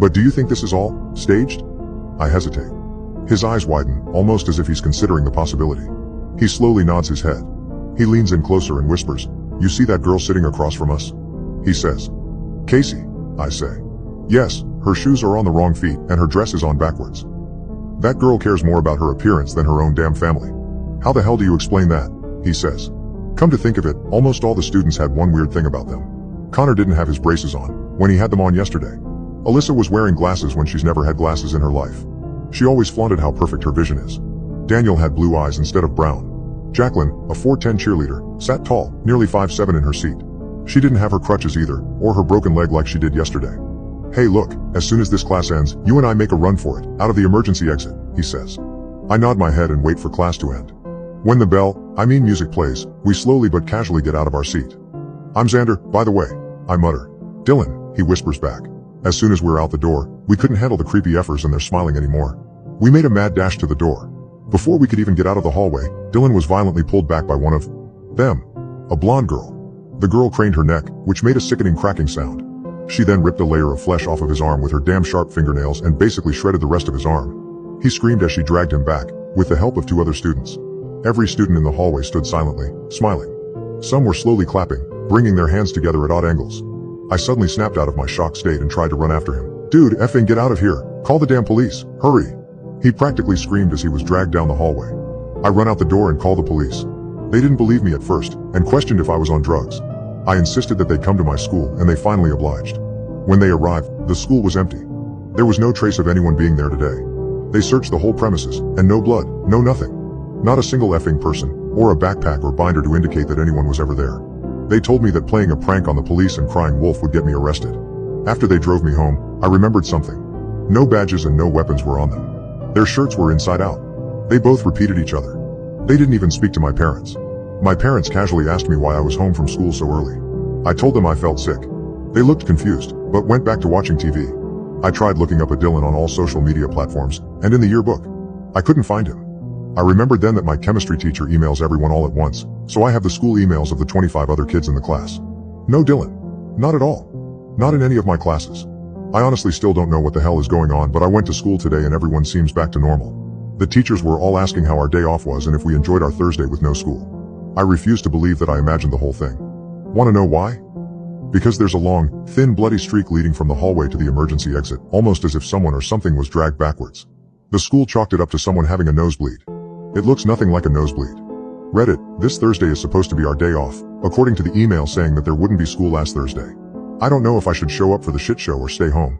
But do you think this is all staged? I hesitate. His eyes widen, almost as if he's considering the possibility. He slowly nods his head. He leans in closer and whispers, "You see that girl sitting across from us?" He says. "Casey," I say. "Yes, her shoes are on the wrong feet and her dress is on backwards. That girl cares more about her appearance than her own damn family." "How the hell do you explain that?" he says. "Come to think of it, almost all the students had one weird thing about them. Connor didn't have his braces on when he had them on yesterday. Alyssa was wearing glasses when she's never had glasses in her life. She always flaunted how perfect her vision is. Daniel had blue eyes instead of brown. Jacqueline, a 4'10" cheerleader, sat tall, nearly 5'7" in her seat. She didn't have her crutches either, or her broken leg like she did yesterday. "Hey look, as soon as this class ends, you and I make a run for it, out of the emergency exit," he says. I nod my head and wait for class to end. When the bell, music plays, we slowly but casually get out of our seat. "I'm Xander, by the way," I mutter. "Dylan," he whispers back. As soon as we're out the door, we couldn't handle the creepy effers and their smiling anymore. We made a mad dash to the door. Before we could even get out of the hallway, Dylan was violently pulled back by one of them. A blonde girl. The girl craned her neck, which made a sickening cracking sound. She then ripped a layer of flesh off of his arm with her damn sharp fingernails and basically shredded the rest of his arm. He screamed as she dragged him back, with the help of 2 other students. Every student in the hallway stood silently, smiling. Some were slowly clapping, bringing their hands together at odd angles. I suddenly snapped out of my shocked state and tried to run after him. "Dude, effing get out of here. Call the damn police. Hurry." He practically screamed as he was dragged down the hallway. I run out the door and call the police. They didn't believe me at first, and questioned if I was on drugs. I insisted that they come to my school, and they finally obliged. When they arrived, the school was empty. There was no trace of anyone being there today. They searched the whole premises, and no blood, no nothing. Not a single effing person, or a backpack or binder to indicate that anyone was ever there. They told me that playing a prank on the police and crying wolf would get me arrested. After they drove me home, I remembered something. No badges and no weapons were on them. Their shirts were inside out. They both repeated each other. They didn't even speak to my parents. My parents casually asked me why I was home from school so early. I told them I felt sick. They looked confused, but went back to watching TV. I tried looking up a Dylan on all social media platforms, and in the yearbook. I couldn't find him. I remembered then that my chemistry teacher emails everyone all at once, so I have the school emails of the 25 other kids in the class. No Dylan. Not at all. Not in any of my classes. I honestly still don't know what the hell is going on, but I went to school today and everyone seems back to normal. The teachers were all asking how our day off was and if we enjoyed our Thursday with no school. I refuse to believe that I imagined the whole thing. Want to know why? Because there's a long, thin bloody streak leading from the hallway to the emergency exit, almost as if someone or something was dragged backwards. The school chalked it up to someone having a nosebleed. It looks nothing like a nosebleed. Reddit, this Thursday is supposed to be our day off, according to the email saying that there wouldn't be school last Thursday. I don't know if I should show up for the shit show or stay home.